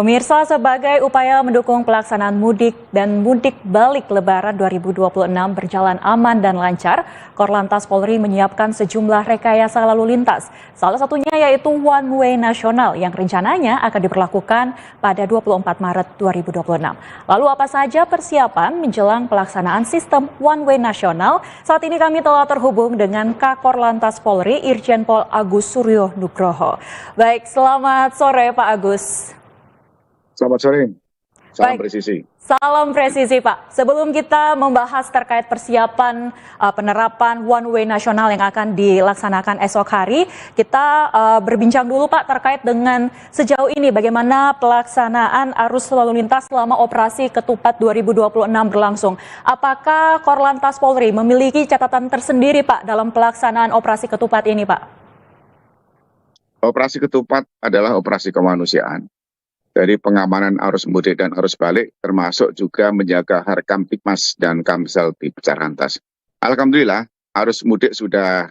Pemirsa, sebagai upaya mendukung pelaksanaan mudik dan mudik balik Lebaran 2026 berjalan aman dan lancar, Korlantas Polri menyiapkan sejumlah rekayasa lalu lintas. Salah satunya yaitu one way nasional yang rencananya akan diberlakukan pada 24 Maret 2026. Lalu apa saja persiapan menjelang pelaksanaan sistem one way nasional? Saat ini kami telah terhubung dengan Kak-Korlantas Polri, Irjen Pol Agus Suryo Nugroho. Baik, selamat sore Pak Agus. Selamat sore, salam Baik. presisi. Salam presisi Pak. Sebelum kita membahas terkait persiapan penerapan one way nasional yang akan dilaksanakan esok hari, kita berbincang dulu Pak terkait dengan sejauh ini bagaimana pelaksanaan arus lalu lintas selama operasi Ketupat 2026 berlangsung. Apakah Korlantas Polri memiliki catatan tersendiri Pak dalam pelaksanaan operasi Ketupat ini Pak? Operasi Ketupat adalah operasi kemanusiaan. Dari pengamanan arus mudik dan arus balik, termasuk juga menjaga Harkamtipmas dan Kamsel di Becarantas. Alhamdulillah, arus mudik sudah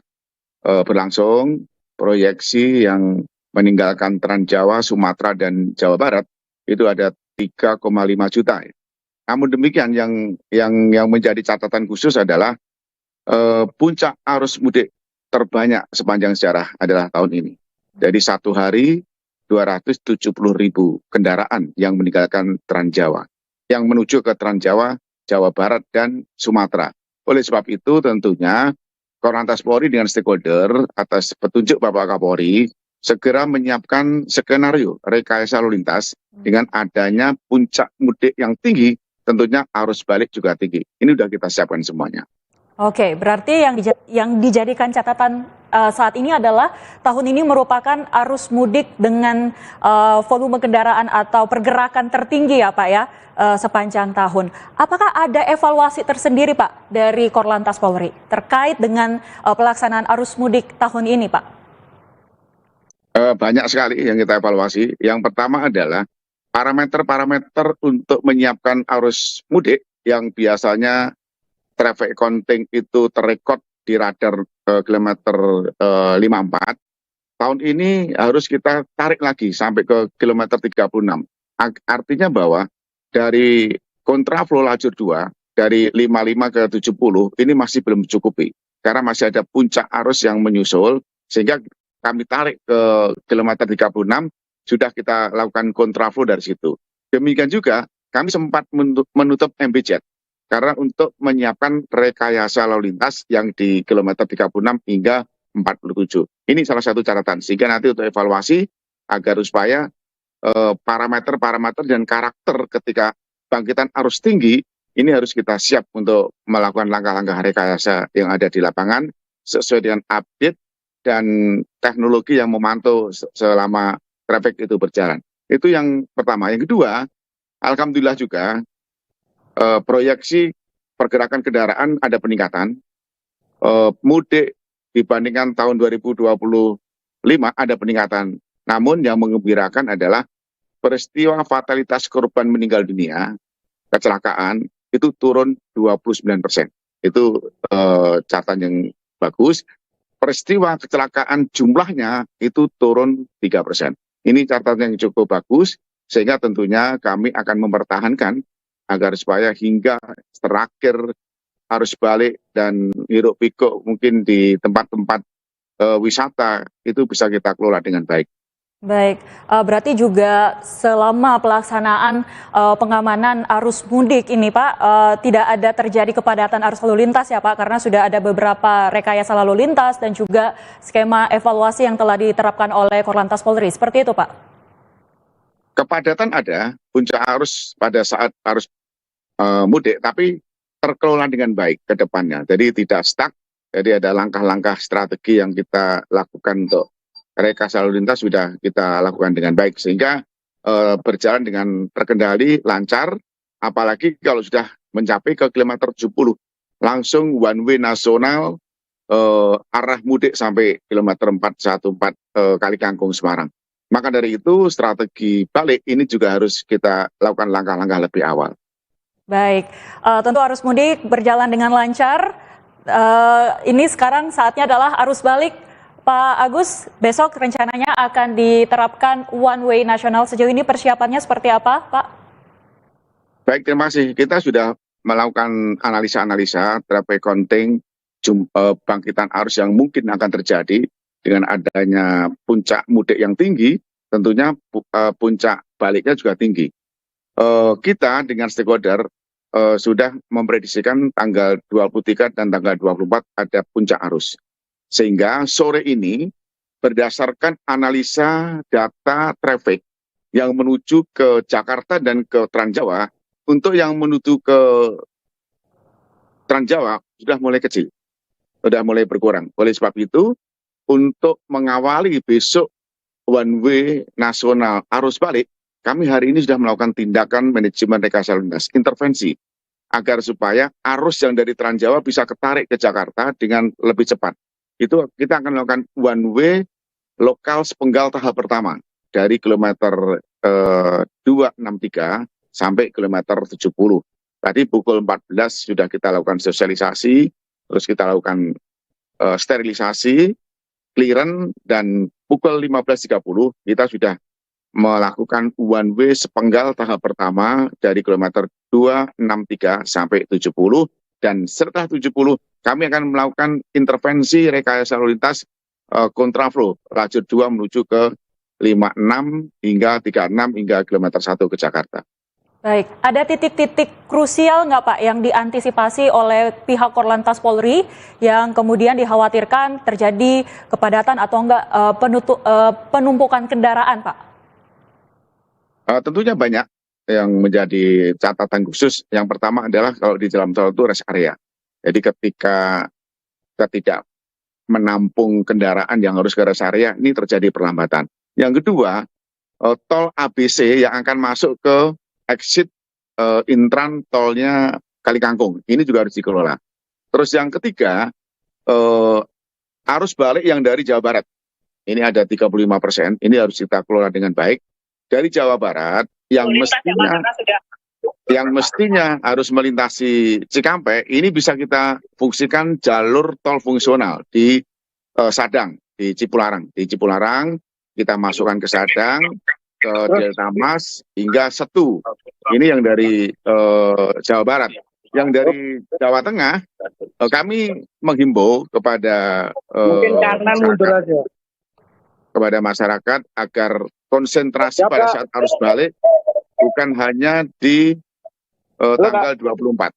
berlangsung. Proyeksi yang meninggalkan Trans Jawa, Sumatera, dan Jawa Barat itu ada 3,5 juta. Namun demikian, yang menjadi catatan khusus adalah puncak arus mudik terbanyak sepanjang sejarah adalah tahun ini. Jadi satu hari 270.000 kendaraan yang meninggalkan Trans Jawa, yang menuju ke Trans Jawa, Jawa Barat, dan Sumatera. Oleh sebab itu tentunya Korlantas Polri dengan stakeholder atas petunjuk Bapak Kapolri segera menyiapkan skenario rekayasa lalu lintas dengan adanya puncak mudik yang tinggi, tentunya arus balik juga tinggi. Ini sudah kita siapkan semuanya. Oke, berarti yang dijadikan catatan saat ini adalah tahun ini merupakan arus mudik dengan volume kendaraan atau pergerakan tertinggi ya Pak ya sepanjang tahun. Apakah ada evaluasi tersendiri Pak dari Korlantas Polri terkait dengan pelaksanaan arus mudik tahun ini Pak? Banyak sekali yang kita evaluasi. Yang pertama adalah parameter-parameter untuk menyiapkan arus mudik yang biasanya traffic counting itu terekod di radar kilometer 54. Tahun ini harus kita tarik lagi sampai ke kilometer 36. Artinya bahwa dari kontraflow lajur 2, dari 55 ke 70, ini masih belum cukupi. Karena masih ada puncak arus yang menyusul, sehingga kami tarik ke kilometer 36, sudah kita lakukan kontraflow dari situ. Demikian juga, kami sempat menutup MBZ. Karena untuk menyiapkan rekayasa lalu lintas yang di kilometer 36 hingga 47. Ini salah satu catatan. Sehingga nanti untuk evaluasi agar supaya parameter-parameter dan karakter ketika bangkitan arus tinggi, ini harus kita siap untuk melakukan langkah-langkah rekayasa yang ada di lapangan sesuai dengan update dan teknologi yang memantau selama traffic itu berjalan. Itu yang pertama. Yang kedua, alhamdulillah juga proyeksi pergerakan kendaraan ada peningkatan, mudik dibandingkan tahun 2025 ada peningkatan. Namun yang mengembirakan adalah peristiwa fatalitas korban meninggal dunia, kecelakaan, itu turun 29%. Itu catatan yang bagus. Peristiwa kecelakaan jumlahnya itu turun 3%. Ini catatan yang cukup bagus, sehingga tentunya kami akan mempertahankan agar supaya hingga terakhir arus balik dan hiruk pikuk mungkin di tempat-tempat wisata itu bisa kita kelola dengan baik. Baik, berarti juga selama pelaksanaan pengamanan arus mudik ini Pak, tidak ada terjadi kepadatan arus lalu lintas ya Pak, karena sudah ada beberapa rekayasa lalu lintas dan juga skema evaluasi yang telah diterapkan oleh Korlantas Polri, seperti itu Pak? Kepadatan ada, puncak arus pada saat arus mudik, tapi terkelola dengan baik ke depannya. Jadi tidak stuck, jadi ada langkah-langkah strategi yang kita lakukan untuk rekayasa lalu lintas sudah kita lakukan dengan baik. Sehingga berjalan dengan terkendali, lancar, apalagi kalau sudah mencapai ke kilometer 70. Langsung one way nasional arah mudik sampai kilometer 414 Kali Kangkung Semarang. Maka dari itu strategi balik ini juga harus kita lakukan langkah-langkah lebih awal. Baik, tentu arus mudik berjalan dengan lancar. Ini sekarang saatnya adalah arus balik. Pak Agus, besok rencananya akan diterapkan one way nasional. Sejauh ini persiapannya seperti apa, Pak? Baik, terima kasih. Kita sudah melakukan analisa-analisa traffic counting bangkitan arus yang mungkin akan terjadi dengan adanya puncak mudik yang tinggi, tentunya puncak baliknya juga tinggi. Kita dengan stakeholder sudah memprediksikan tanggal 23 dan tanggal 24 ada puncak arus. Sehingga sore ini berdasarkan analisa data traffic yang menuju ke Jakarta dan ke Transjawa, untuk yang menuju ke Transjawa sudah mulai kecil, sudah mulai berkurang. Oleh sebab itu, untuk mengawali besok one way nasional arus balik, kami hari ini sudah melakukan tindakan manajemen rekayasa lalu lintas, intervensi, agar supaya arus yang dari Transjawa bisa ketarik ke Jakarta dengan lebih cepat. Itu kita akan melakukan one way lokal sepenggal tahap pertama dari kilometer 263 sampai kilometer 70. Tadi pukul 14 sudah kita lakukan sosialisasi, terus kita lakukan sterilisasi, clearance, dan pukul 15.30 kita sudah melakukan one way sepenggal tahap pertama dari kilometer 263 sampai 70, dan setelah 70 kami akan melakukan intervensi rekayasa lalu lintas kontraflow lajur 2 menuju ke 56 hingga 36 hingga kilometer 1 ke Jakarta. Baik, ada titik-titik krusial nggak Pak yang diantisipasi oleh pihak Korlantas Polri yang kemudian dikhawatirkan terjadi kepadatan atau enggak penumpukan kendaraan, Pak? Tentunya banyak yang menjadi catatan khusus. Yang pertama adalah kalau di jalan tol itu rest area. Jadi ketika kita tidak menampung kendaraan yang harus ke rest area, ini terjadi perlambatan. Yang kedua, tol ABC yang akan masuk ke exit intran tolnya Kalikangkung, ini juga harus dikelola. Terus yang ketiga, arus balik yang dari Jawa Barat, ini ada 35%, ini harus kita kelola dengan baik. Dari Jawa Barat yang mestinya harus melintasi Cikampek, ini bisa kita fungsikan jalur tol fungsional di Sadang, di Cipularang. Di Cipularang kita masukkan ke Sadang, ke Delta Mas hingga Setu. Ini yang dari Jawa Barat. Yang dari Jawa Tengah, kami menghimbau kepada masyarakat agar konsentrasi pada saat arus balik bukan hanya di tanggal 24.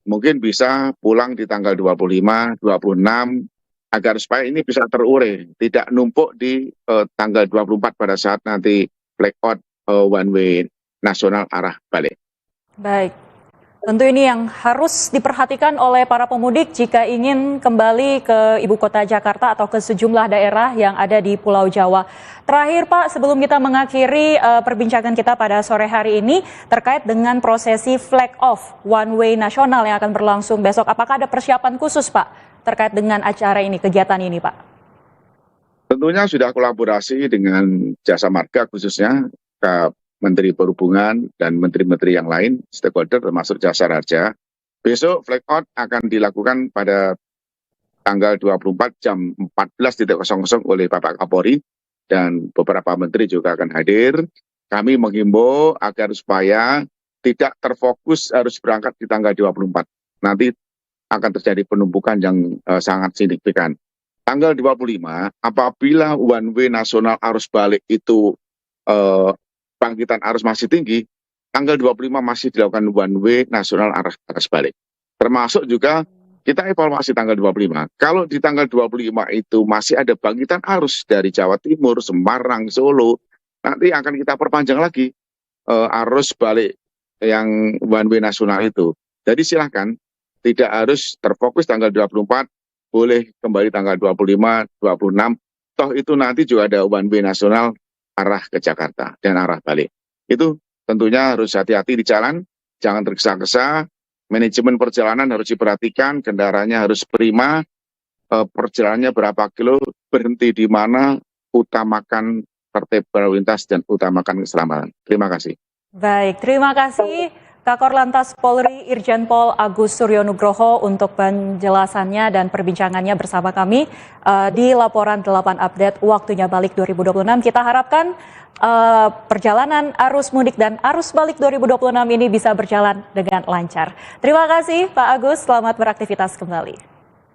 Mungkin bisa pulang di tanggal 25, 26, agar supaya ini bisa terurai, tidak numpuk di tanggal 24 pada saat nanti blackout one way nasional arah balik. Baik, tentu ini yang harus diperhatikan oleh para pemudik jika ingin kembali ke ibu kota Jakarta atau ke sejumlah daerah yang ada di Pulau Jawa. Terakhir Pak, sebelum kita mengakhiri perbincangan kita pada sore hari ini terkait dengan prosesi flag off one way nasional yang akan berlangsung besok, apakah ada persiapan khusus Pak terkait dengan acara ini, kegiatan ini Pak? Tentunya sudah kolaborasi dengan Jasa Marga khususnya, ke Menteri Perhubungan dan menteri-menteri yang lain, stakeholder termasuk Jasa Raja. Besok flag out akan dilakukan pada tanggal 24 jam 14.00 oleh Bapak Kapolri, dan beberapa menteri juga akan hadir. Kami menghimbau agar supaya tidak terfokus harus berangkat di tanggal 24. Nanti akan terjadi penumpukan yang sangat signifikan. Tanggal 25, apabila one way nasional arus balik itu bangkitan arus masih tinggi, tanggal 25 masih dilakukan one way nasional arus balik. Termasuk juga kita evaluasi tanggal 25. Kalau di tanggal 25 itu masih ada bangkitan arus dari Jawa Timur, Semarang, Solo, nanti akan kita perpanjang lagi arus balik yang one way nasional itu. Jadi silahkan, tidak harus terfokus tanggal 24, boleh kembali tanggal 25, 26, toh itu nanti juga ada one way nasional arah ke Jakarta dan arah balik. Itu tentunya harus hati-hati di jalan, jangan tergesa-gesa, manajemen perjalanan harus diperhatikan, kendaraannya harus prima, perjalanannya berapa kilo, berhenti di mana, utamakan tertib berlalu lintas dan utamakan keselamatan. Terima kasih. Baik, terima kasih Kakor Lantas Polri Irjen Pol Agus Suryonugroho untuk penjelasannya dan perbincangannya bersama kami di laporan 8 update waktunya balik 2026. Kita harapkan perjalanan arus mudik dan arus balik 2026 ini bisa berjalan dengan lancar. Terima kasih Pak Agus, selamat beraktivitas kembali.